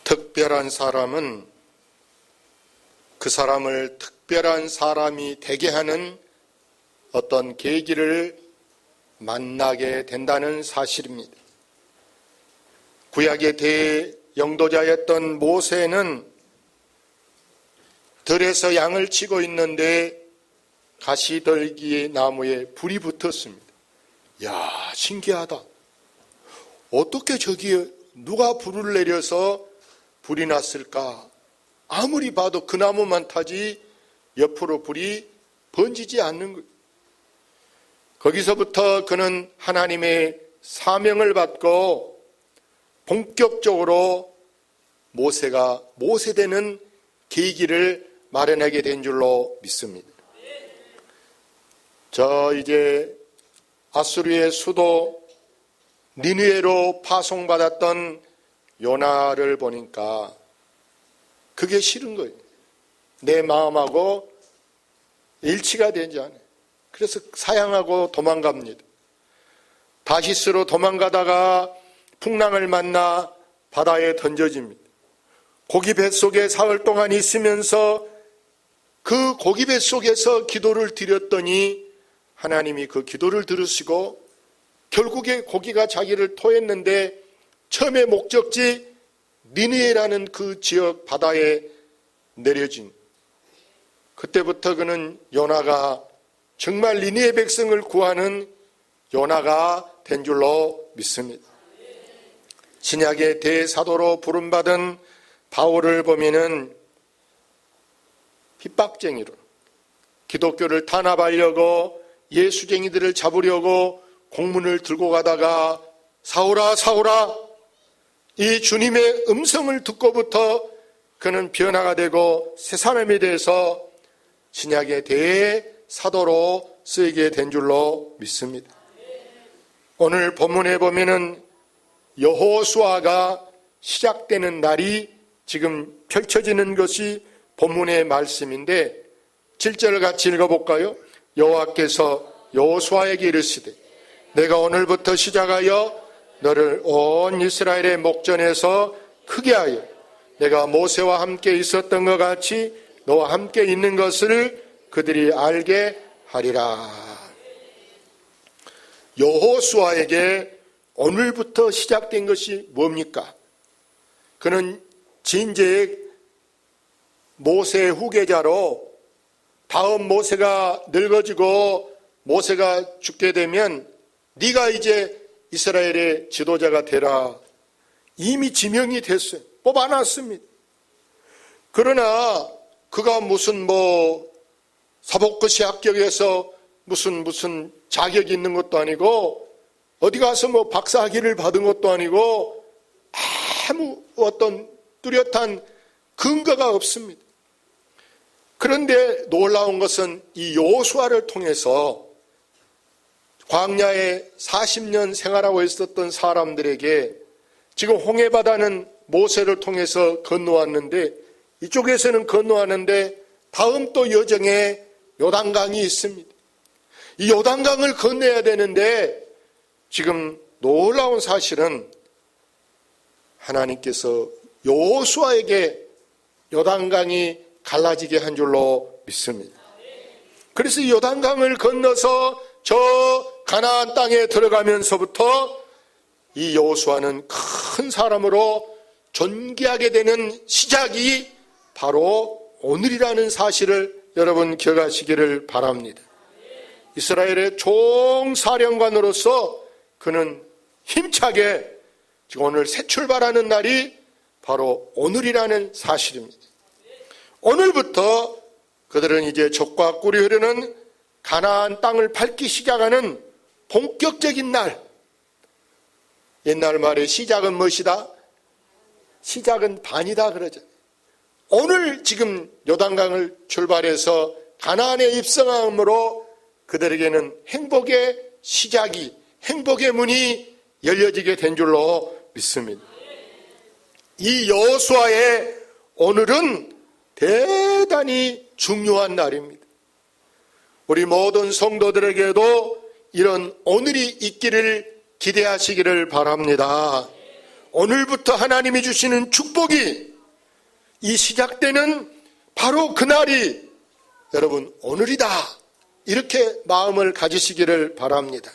특별한 사람은 그 사람을 특별한 사람이 되게 하는 어떤 계기를 만나게 된다는 사실입니다. 구약의 대영도자였던 모세는 들에서 양을 치고 있는데 가시떨기 나무에 불이 붙었습니다. 야, 신기하다. 어떻게 저기에 누가 불을 내려서 불이 났을까? 아무리 봐도 그 나무만 타지 옆으로 불이 번지지 않는 거예요. 거기서부터 그는 하나님의 사명을 받고 본격적으로 모세가 모세되는 계기를 마련하게 된 줄로 믿습니다. 이제 아수르의 수도 니느웨로 파송받았던 요나를 보니까 그게 싫은 거예요. 내 마음하고 일치가 되지 않아요. 그래서 사양하고 도망갑니다. 다시스로 도망가다가 풍랑을 만나 바다에 던져집니다. 고기 뱃속에 사흘 동안 있으면서 그 고기 뱃속에서 기도를 드렸더니 하나님이 그 기도를 들으시고 결국에 고기가 자기를 토했는데 처음에 목적지 니느웨라는 그 지역 바다에 내려진 그때부터 그는 요나가 정말 니느웨 백성을 구하는 요나가 된 줄로 믿습니다. 신약의 대사도로 부름받은 바울을 보면은 핍박쟁이로 기독교를 탄압하려고 예수쟁이들을 잡으려고 공문을 들고 가다가 사울아 사울아 이 주님의 음성을 듣고부터 그는 변화가 되고 새 사람에 대해서 신약의 대사도로 쓰이게 된 줄로 믿습니다. 오늘 본문에 보면은 여호수아가 시작되는 날이 지금 펼쳐지는 것이 본문의 말씀인데 7절 같이 읽어볼까요? 여호와께서 여호수아에게 이르시되 내가 오늘부터 시작하여 너를 온 이스라엘의 목전에서 크게 하여 내가 모세와 함께 있었던 것 같이 너와 함께 있는 것을 그들이 알게 하리라. 여호수아에게 오늘부터 시작된 것이 뭡니까? 그는 진즉 모세의 후계자로 다음 모세가 늙어지고 모세가 죽게 되면 네가 이제 이스라엘의 지도자가 되라. 이미 지명이 됐어요. 뽑아놨습니다. 그러나 그가 무슨 사복고시 합격해서 무슨 자격이 있는 것도 아니고 어디 가서 박사학위를 받은 것도 아니고 아무 어떤 뚜렷한 근거가 없습니다. 그런데 놀라운 것은 이 여호수아를 통해서 광야에 40년 생활하고 있었던 사람들에게 지금 홍해바다는 모세를 통해서 건너왔는데 이쪽에서는 건너왔는데 다음 또 여정에 요단강이 있습니다. 이 요단강을 건너야 되는데 지금 놀라운 사실은 하나님께서 여호수아에게 요단강이 갈라지게 한 줄로 믿습니다. 그래서 이 요단강을 건너서 저 가나안 땅에 들어가면서부터 이 여호수아는 큰 사람으로 존귀하게 되는 시작이 바로 오늘이라는 사실을 여러분 기억하시기를 바랍니다. 이스라엘의 총사령관으로서 그는 힘차게 지금 오늘 새 출발하는 날이 바로 오늘이라는 사실입니다. 오늘부터 그들은 이제 젖과 꿀이 흐르는 가나안 땅을 밟기 시작하는 본격적인 날. 옛날 말에 시작은 무엇이다? 시작은 반이다 그러죠. 오늘 지금 요단강을 출발해서 가나안에 입성함으로 그들에게는 행복의 시작이, 행복의 문이 열려지게 된 줄로 믿습니다. 이 여호수아의 오늘은 대단히 중요한 날입니다. 우리 모든 성도들에게도 이런 오늘이 있기를 기대하시기를 바랍니다. 오늘부터 하나님이 주시는 축복이 이 시작되는 바로 그날이 여러분 오늘이다. 이렇게 마음을 가지시기를 바랍니다.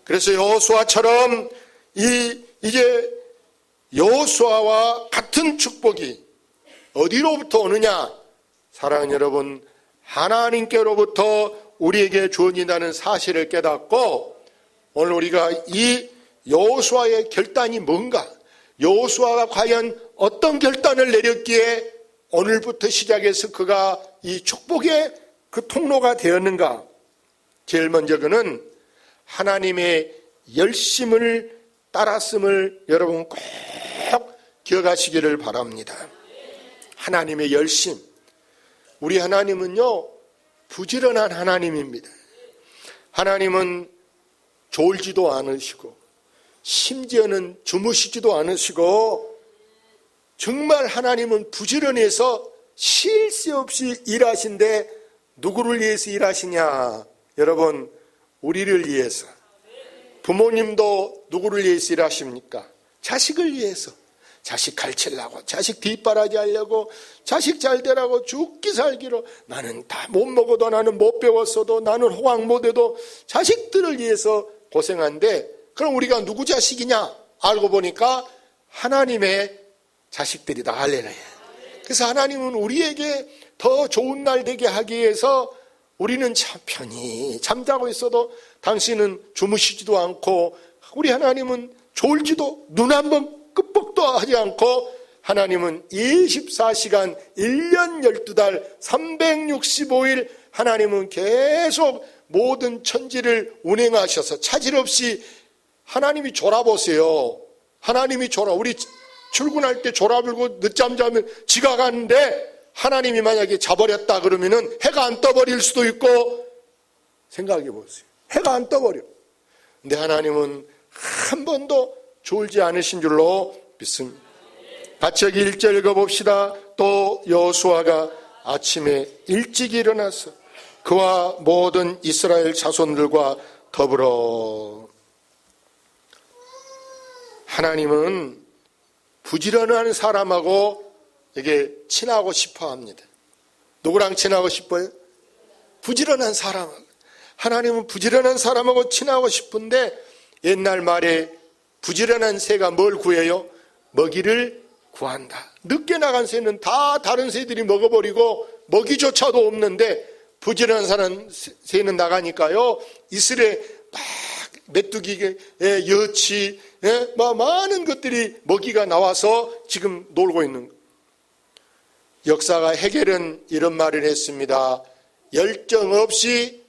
그래서 여호수아처럼 이제 여호수아와 같은 축복이 어디로부터 오느냐? 사랑하는 여러분, 하나님께로부터 우리에게 주어진다는 사실을 깨닫고 오늘 우리가 이 여호수아의 결단이 뭔가, 여호수아가 과연 어떤 결단을 내렸기에 오늘부터 시작해서 그가 이 축복의 그 통로가 되었는가? 제일 먼저 그는 하나님의 열심을 따랐음을 여러분 꼭 기억하시기를 바랍니다. 하나님의 열심. 우리 하나님은요, 부지런한 하나님입니다. 하나님은 졸지도 않으시고 심지어는 주무시지도 않으시고 정말 하나님은 부지런해서 쉴 새 없이 일하신데 누구를 위해서 일하시냐? 여러분, 우리를 위해서. 부모님도 누구를 위해서 일하십니까? 자식을 위해서. 자식 가르치려고, 자식 뒷바라지 하려고, 자식 잘 되라고 죽기 살기로 나는 다 못 먹어도 나는 못 배웠어도 나는 호강 못해도 자식들을 위해서 고생한데 그럼 우리가 누구 자식이냐? 알고 보니까 하나님의 자식들이다. 할렐루야. 그래서 하나님은 우리에게 더 좋은 날 되게 하기 위해서 우리는 참 편히 잠자고 있어도 당신은 주무시지도 않고 우리 하나님은 졸지도 눈 한번 끄뻑도 하지 않고 하나님은 24시간 1년 12달 365일 하나님은 계속 모든 천지를 운행하셔서 차질 없이 하나님이 졸아보세요. 하나님이 우리 출근할 때 졸아불고 늦잠 자면 지각하는데 하나님이 만약에 자버렸다 그러면은 해가 안 떠버릴 수도 있고 생각해 보세요. 해가 안 떠버려. 근데 하나님은 한 번도 졸지 않으신 줄로 믿습니다. 같이 여기 1절 읽어봅시다. 또 여호수아가 아침에 일찍 일어나서 그와 모든 이스라엘 자손들과 더불어. 하나님은 부지런한 사람하고 이게 친하고 싶어 합니다. 누구랑 친하고 싶어요? 부지런한 사람. 하나님은 부지런한 사람하고 친하고 싶은데 옛날 말에 부지런한 새가 뭘 구해요? 먹이를 구한다. 늦게 나간 새는 다 다른 새들이 먹어버리고 먹이조차도 없는데 부지런한 새는 나가니까요. 이슬에 막 메뚜기, 여치, 많은 것들이 먹이가 나와서 지금 놀고 있는 거예요. 역사가 해겔은 이런 말을 했습니다. 열정 없이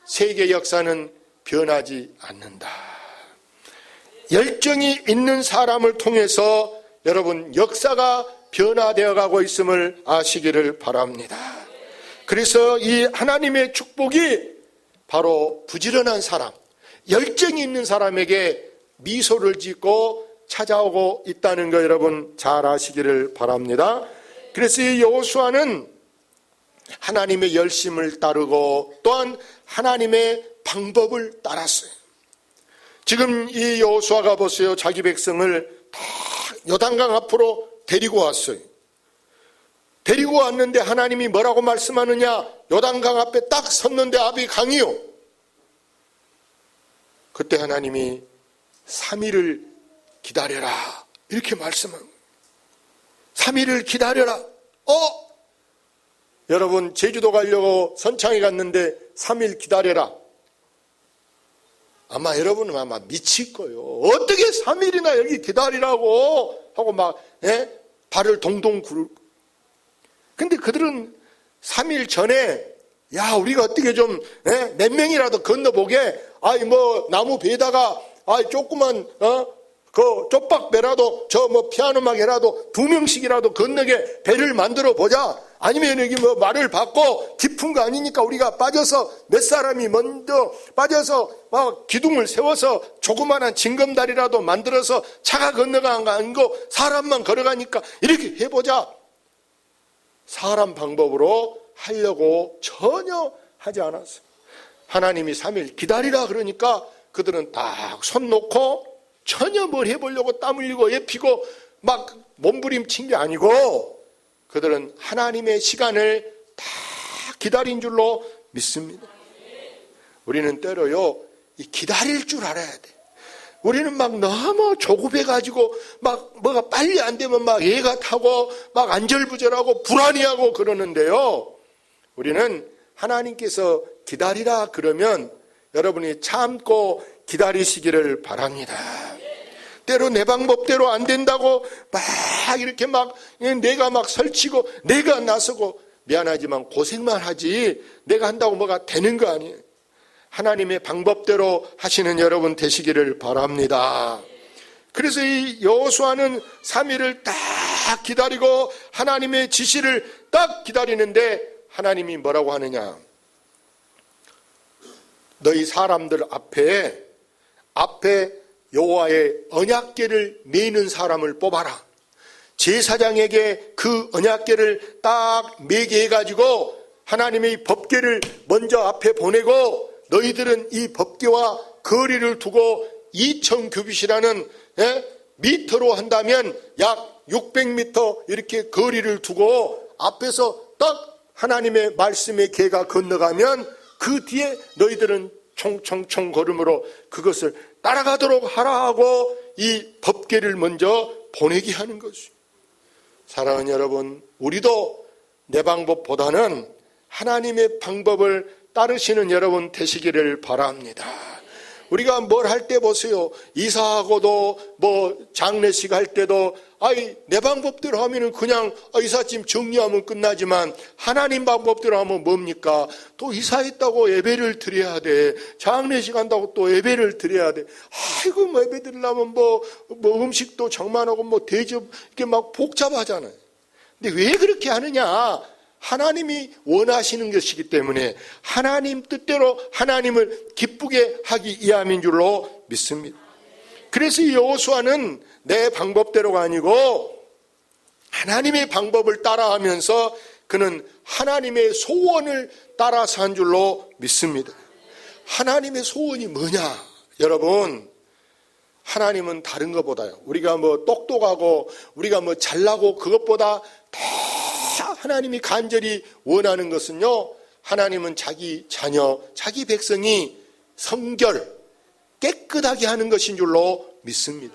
세계 역사는 변하지 않는다. 열정이 있는 사람을 통해서 여러분 역사가 변화되어 가고 있음을 아시기를 바랍니다. 그래서 이 하나님의 축복이 바로 부지런한 사람, 열정이 있는 사람에게 미소를 짓고 찾아오고 있다는 거 여러분 잘 아시기를 바랍니다. 그래서 이 여호수아는 하나님의 열심을 따르고 또한 하나님의 방법을 따랐어요. 지금 이 여호수아가 보세요. 자기 백성을 다 요단강 앞으로 데리고 왔어요. 데리고 왔는데 하나님이 뭐라고 말씀하느냐? 요단강 앞에 딱 섰는데 앞이 강이요. 그때 하나님이 3일을 기다려라 이렇게 말씀합니다. 3일을 기다려라. 여러분 제주도 가려고 선창에 갔는데 3일 기다려라. 아마 여러분은 아마 미칠 거예요. 어떻게 3일이나 여기 기다리라고 하고 막 발을 동동 구르고. 근데 그들은 3일 전에 야 우리가 어떻게 좀 몇 명이라도 건너보게 나무 배에다가 조그만 그 쪽박배라도 피아노막이라도 2명씩이라도 건너게 배를 만들어 보자. 아니면 여기 말을 받고 깊은 거 아니니까 우리가 빠져서 몇 사람이 먼저 빠져서 막 기둥을 세워서 조그만한 징검다리라도 만들어서 차가 건너가는 거 사람만 걸어가니까 이렇게 해보자. 사람 방법으로 하려고 전혀 하지 않았어요. 하나님이 3일 기다리라 그러니까 그들은 딱 손 놓고 전혀 뭘 해보려고 땀 흘리고 애피고 막 몸부림친 게 아니고 그들은 하나님의 시간을 다 기다린 줄로 믿습니다. 우리는 때로요, 이 기다릴 줄 알아야 돼. 우리는 막 너무 조급해가지고 막 뭐가 빨리 안 되면 막 애가 타고 막 안절부절하고 불안해하고 그러는데요. 우리는 하나님께서 기다리라 그러면 여러분이 참고 기다리시기를 바랍니다. 때로 내 방법대로 안 된다고 막 이렇게 막 내가 막 설치고 내가 나서고 미안하지만 고생만 하지 내가 한다고 뭐가 되는 거 아니에요. 하나님의 방법대로 하시는 여러분 되시기를 바랍니다. 그래서 이 여호수아는 3일을 딱 기다리고 하나님의 지시를 딱 기다리는데 하나님이 뭐라고 하느냐? 너희 사람들 앞에 여호와의 언약궤를 메는 사람을 뽑아라. 제사장에게 그 언약궤를 딱 매게 해가지고 하나님의 법궤를 먼저 앞에 보내고 너희들은 이 법궤와 거리를 두고 2000규빗이라는 미터로 한다면 약 600m 이렇게 거리를 두고 앞에서 딱 하나님의 말씀의 궤가 건너가면 그 뒤에 너희들은 총총총 걸음으로 그것을 따라가도록 하라 하고 이 법궤를 먼저 보내게 하는 것이죠. 사랑하는 여러분, 우리도 내 방법보다는 하나님의 방법을 따르시는 여러분 되시기를 바랍니다. 우리가 뭘 할 때 보세요. 이사하고도 뭐 장례식 할 때도 내 방법대로 하면은 그냥 이삿짐 정리하면 끝나지만 하나님 방법대로 하면 뭡니까? 또 이사했다고 예배를 드려야 돼. 장례식 한다고 또 예배를 드려야 돼. 아이고 뭐 예배 드리려면 뭐 음식도 장만하고 뭐 대접 이렇게 막 복잡하잖아요. 근데 왜 그렇게 하느냐? 하나님이 원하시는 것이기 때문에 하나님 뜻대로 하나님을 기쁘게 하기 위함인 줄로 믿습니다. 그래서 이 여호수아는 내 방법대로가 아니고 하나님의 방법을 따라하면서 그는 하나님의 소원을 따라서 한 줄로 믿습니다. 하나님의 소원이 뭐냐? 여러분, 하나님은 다른 것보다요. 우리가 뭐 똑똑하고 우리가 뭐 잘나고 그것보다 더 하나님이 간절히 원하는 것은요, 하나님은 자기 자녀, 자기 백성이 성결, 깨끗하게 하는 것인 줄로 믿습니다.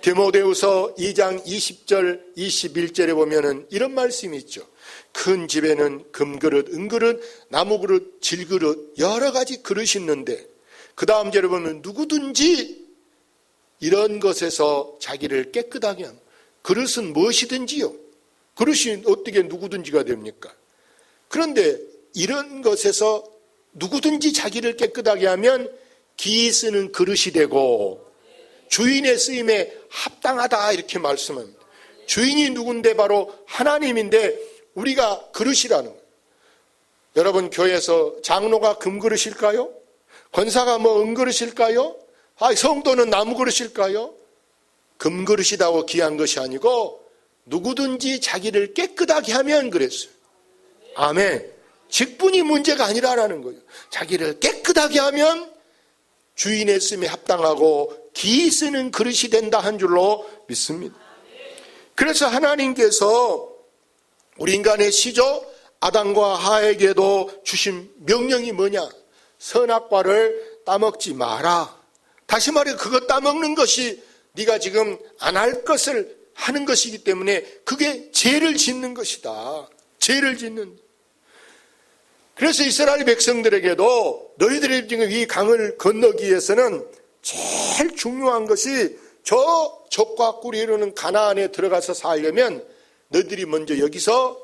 디모데후서 2장 20절, 21절에 보면은 이런 말씀이 있죠. 큰 집에는 금그릇, 은그릇, 나무그릇, 질그릇, 여러 가지 그릇이 있는데 그 다음 절에 보면 누구든지 이런 것에서 자기를 깨끗하게 합니다. 그릇은 무엇이든지요. 그릇이 어떻게 누구든지가 됩니까? 그런데 이런 것에서 누구든지 자기를 깨끗하게 하면 기 쓰는 그릇이 되고 주인의 쓰임에 합당하다 이렇게 말씀합니다. 주인이 누군데 바로 하나님인데 우리가 그릇이라는 거예요. 여러분 교회에서 장로가 금그릇일까요? 권사가 뭐 은그릇일까요? 성도는 나무그릇일까요? 금그릇이라고 귀한 것이 아니고 누구든지 자기를 깨끗하게 하면 그랬어요. 아멘. 직분이 문제가 아니라는 거예요. 자기를 깨끗하게 하면 주인의 쓰임에 합당하고 기 쓰는 그릇이 된다 한 줄로 믿습니다. 그래서 하나님께서 우리 인간의 시조 아담과 하에게도 주신 명령이 뭐냐? 선악과를 따먹지 마라. 다시 말해 그거 따먹는 것이 네가 지금 안 할 것을 하는 것이기 때문에 그게 죄를 짓는 것이다. 죄를 짓는. 그래서 이스라엘 백성들에게도 너희들이 지금 이 강을 건너기 위해서는 제일 중요한 것이 저 적과 꿀이 흐르는 가나안에 들어가서 살려면 너희들이 먼저 여기서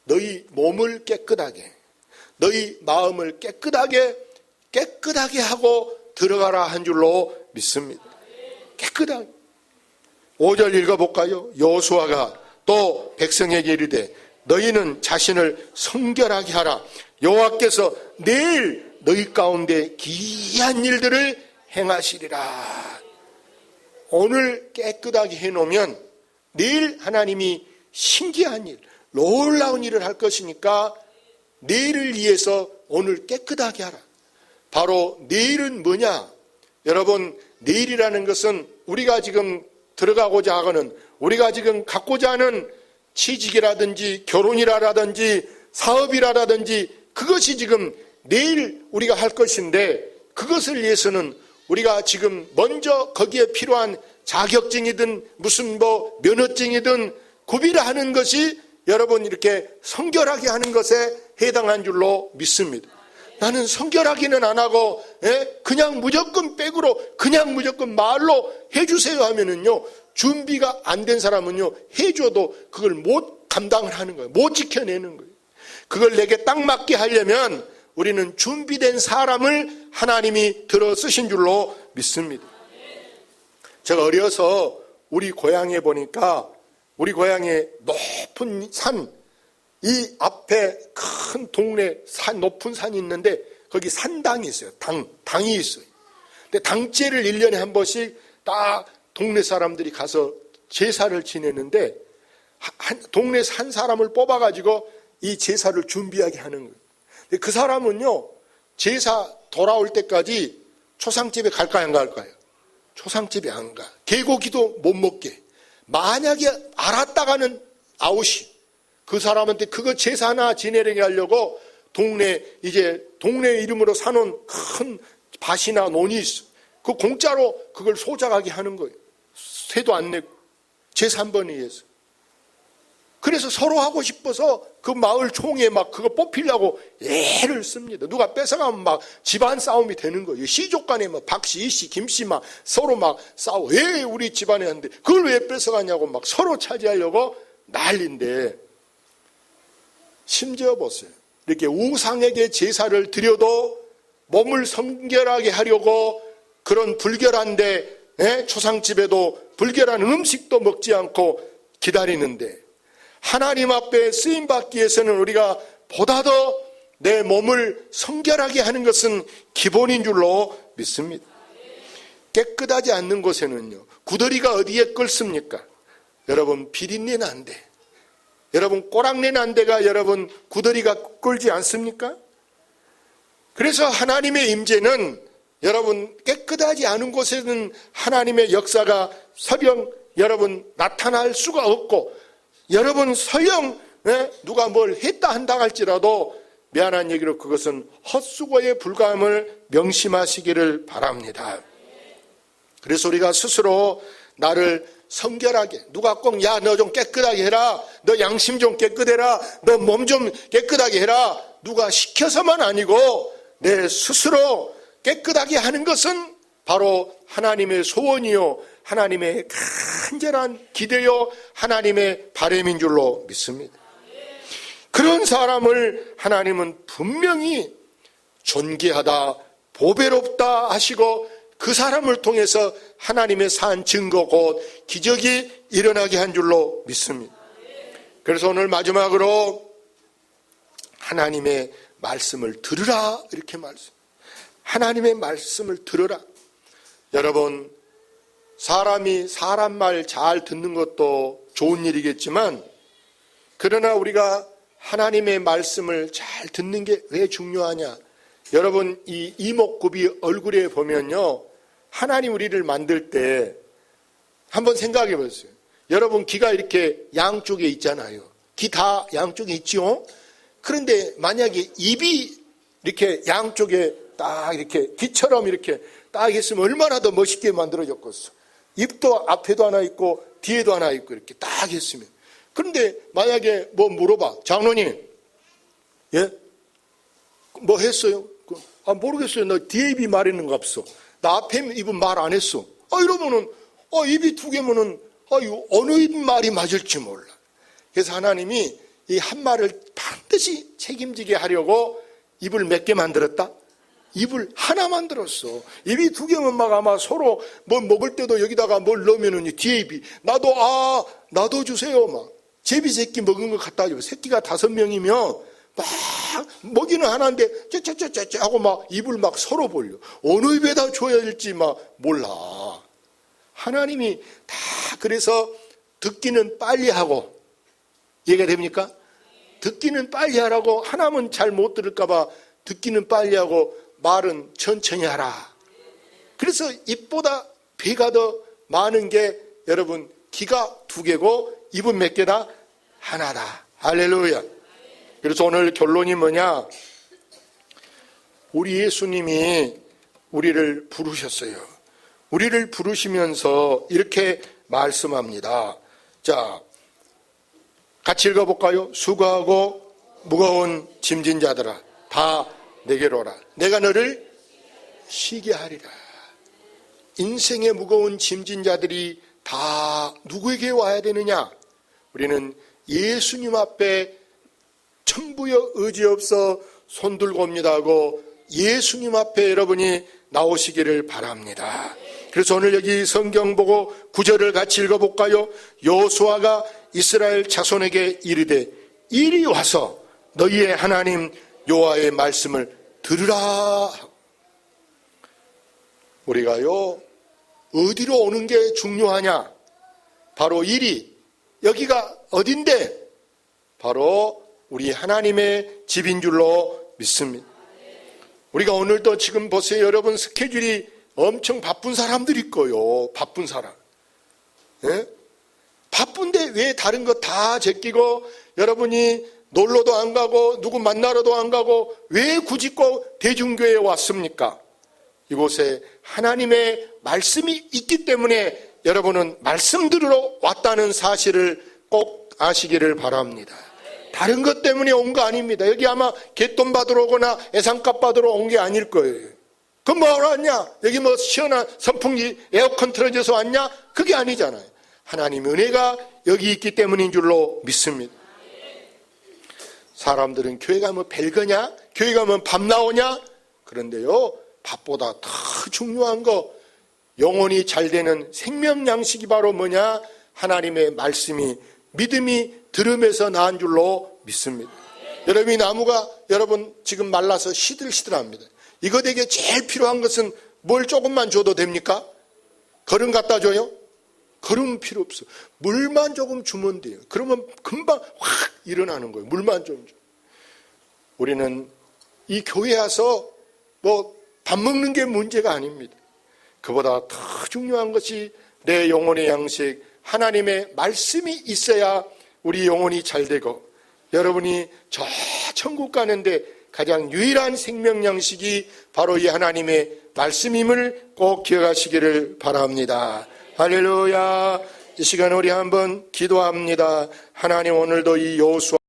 너희 몸을 깨끗하게, 너희 마음을 깨끗하게 하고 들어가라 한 줄로 믿습니다. 깨끗하게. 5절 읽어볼까요? 여호수아가 또 백성에게 이르되 너희는 자신을 성결하게 하라. 여호와께서 내일 너희 가운데 기이한 일들을 행하시리라. 오늘 깨끗하게 해놓으면 내일 하나님이 신기한 일, 놀라운 일을 할 것이니까 내일을 위해서 오늘 깨끗하게 하라. 바로 내일은 뭐냐? 여러분, 내일이라는 것은 우리가 지금 들어가고자 하고는, 우리가 지금 갖고자 하는 취직이라든지 결혼이라든지 사업이라든지 그것이 지금 내일 우리가 할 것인데, 그것을 위해서는 우리가 지금 먼저 거기에 필요한 자격증이든 무슨 뭐 면허증이든 구비를 하는 것이 여러분 이렇게 성결하게 하는 것에 해당한 줄로 믿습니다. 나는 성결하기는 안 하고 그냥 무조건 백으로 그냥 무조건 말로 해주세요 하면은요, 준비가 안 된 사람은요 해줘도 그걸 못 감당을 하는 거예요. 못 지켜내는 거예요. 그걸 내게 딱 맞게 하려면 우리는 준비된 사람을 하나님이 들어 쓰신 줄로 믿습니다. 제가 어려서 우리 고향에 보니까, 우리 고향에 높은 산, 이 앞에 큰 동네 산, 높은 산이 있는데 거기 산당이 있어요. 당이 있어요. 근데 당제를 1년에 한 번씩 딱 동네 사람들이 가서 제사를 지내는데, 동네 한 사람을 뽑아가지고 이 제사를 준비하게 하는 거예요. 근데 그 사람은요, 제사 돌아올 때까지 초상집에 갈까요, 안 갈까요? 초상집에 안 가. 개고기도 못 먹게. 만약에 알았다가는 아웃이. 그 사람한테 그거 제사 하나 지내게 하려고 동네 이름으로 사놓은 큰 밭이나 논이 있어. 그 공짜로 그걸 소작하게 하는 거예요. 세도 안 내고. 제사 한 번에 위해서. 그래서 서로 하고 싶어서 그 마을 총회 막 그거 뽑히려고 애를 씁니다. 누가 뺏어가면 막 집안 싸움이 되는 거예요. 시족 간에 막 박씨, 이씨, 김씨 막 서로 막 싸워. 왜 우리 집안에 하는데 그걸 왜 뺏어가냐고 막 서로 차지하려고 난리인데, 심지어 보세요. 이렇게 우상에게 제사를 드려도 몸을 성결하게 하려고 그런 불결한데, 초상집에도 불결한 음식도 먹지 않고 기다리는데, 하나님 앞에 쓰임받기 위해서는 우리가 보다 더 내 몸을 성결하게 하는 것은 기본인 줄로 믿습니다. 깨끗하지 않는 곳에는요, 구더리가 어디에 끓습니까? 여러분, 비린내 난데, 여러분 꼬랑내 난 데가 여러분 구더리가 끓지 않습니까? 그래서 하나님의 임재는 여러분 깨끗하지 않은 곳에는 하나님의 역사가 설령 여러분 나타날 수가 없고, 여러분 설령 누가 뭘 했다 한다 할지라도 미안한 얘기로 그것은 헛수고에 불과함을 명심하시기를 바랍니다. 그래서 우리가 스스로 나를 성결하게, 누가 꼭 야 너 좀 깨끗하게 해라, 너 양심 좀 깨끗해라, 너 몸 좀 깨끗하게 해라, 누가 시켜서만 아니고 내 스스로 깨끗하게 하는 것은 바로 하나님의 소원이요, 하나님의 간절한 기대요, 하나님의 바람인 줄로 믿습니다. 그런 사람을 하나님은 분명히 존귀하다, 보배롭다 하시고 그 사람을 통해서 하나님의 산 증거 곧 기적이 일어나게 한 줄로 믿습니다. 그래서 오늘 마지막으로 하나님의 말씀을 들으라, 이렇게 말씀. 하나님의 말씀을 들으라. 여러분, 사람이 사람 말 잘 듣는 것도 좋은 일이겠지만, 그러나 우리가 하나님의 말씀을 잘 듣는 게 왜 중요하냐? 여러분, 이 이목구비 얼굴에 보면요, 하나님 우리를 만들 때 한번 생각해 보세요. 여러분, 귀가 이렇게 양쪽에 있잖아요. 귀 다 양쪽에 있죠? 그런데 만약에 입이 이렇게 양쪽에 딱 이렇게 귀처럼 이렇게 딱 있으면 얼마나 더 멋있게 만들어졌겠어. 입도 앞에도 하나 있고 뒤에도 하나 있고 이렇게 딱 했으면. 그런데 만약에 뭐 물어봐. 장로님, 예? 뭐 했어요? 모르겠어요. 나 뒤에 입이 말했는 거 없어. 나 앞에 입은 말 안 했어. 이러면은, 입이 두 개면은, 이거 어느 입 말이 맞을지 몰라. 그래서 하나님이 이 한 말을 반드시 책임지게 하려고 입을 몇 개 만들었다? 입을 하나 만들었어. 입이 두 개면 막 아마 서로 뭐 먹을 때도 여기다가 뭘 넣으면은 뒤에 입이, 나도 주세요. 막. 제비 새끼 먹은 거 갖다 줘. 새끼가 5명이면 막 먹이는 하나인데 쩌쩌쩌쩌 하고 막 입을 막 서로 벌려. 어느 입에다 줘야 될지 막 몰라. 하나님이 다 그래서 듣기는 빨리 하고, 이해가 됩니까? 듣기는 빨리 하라고, 하나면 잘 못 들을까 봐 듣기는 빨리 하고 말은 천천히 하라. 그래서 입보다 배가 더 많은 게 여러분 귀가 2개고 입은 몇 개다? 하나다. 할렐루야. 그래서 오늘 결론이 뭐냐? 우리 예수님이 우리를 부르셨어요. 우리를 부르시면서 이렇게 말씀합니다. 자, 같이 읽어볼까요? 수고하고 무거운 짐진 자들아 다 내게로 오라. 내가 너를 쉬게 하리라. 인생의 무거운 짐진 자들이 다 누구에게 와야 되느냐? 우리는 예수님 앞에 천부여 의지없어 손 들고 옵니다 하고 예수님 앞에 여러분이 나오시기를 바랍니다. 그래서 오늘 여기 성경 보고 9절을 같이 읽어볼까요? 여호수아가 이스라엘 자손에게 이르되 이리 와서 너희의 하나님 여호와의 말씀을 들으라. 우리가요 어디로 오는 게 중요하냐? 바로 이리, 여기가 어딘데? 바로 우리 하나님의 집인 줄로 믿습니다. 우리가 오늘도 지금 보세요. 여러분 스케줄이 엄청 바쁜 사람들이 있고요. 바쁜 사람. 예? 바쁜데 왜 다른 거 다 제끼고 여러분이 놀러도 안 가고 누구 만나러도 안 가고 왜 굳이 꼭 대중교회에 왔습니까? 이곳에 하나님의 말씀이 있기 때문에 여러분은 말씀 들으러 왔다는 사실을 꼭 아시기를 바랍니다. 다른 것 때문에 온 거 아닙니다. 여기 아마 갯돈 받으러 오거나 애상값 받으러 온 게 아닐 거예요. 그럼 뭐하러 왔냐? 여기 뭐 시원한 선풍기 에어컨 틀어져서 왔냐? 그게 아니잖아요. 하나님 은혜가 여기 있기 때문인 줄로 믿습니다. 사람들은 교회 가면 별거냐? 교회 가면 밥 나오냐? 그런데요 밥보다 더 중요한 거 영혼이 잘 되는 생명 양식이 바로 뭐냐? 하나님의 말씀이 믿음이 들음에서 나은 줄로 믿습니다. 여러분 이 나무가 여러분 지금 말라서 시들시들합니다. 이거 되게 제일 필요한 것은 뭘 조금만 줘도 됩니까? 거름 갖다 줘요? 거름 필요 없어. 물만 조금 주면 돼요. 그러면 금방 확 일어나는 거예요. 물만 좀 줘. 우리는 이 교회 와서 뭐 밥 먹는 게 문제가 아닙니다. 그보다 더 중요한 것이 내 영혼의 양식 하나님의 말씀이 있어야 우리 영혼이 잘 되고 여러분이 저 천국 가는데 가장 유일한 생명 양식이 바로 이 하나님의 말씀임을 꼭 기억하시기를 바랍니다. 할렐루야. 이 시간 우리 한번 기도합니다. 하나님 오늘도 이 여호수아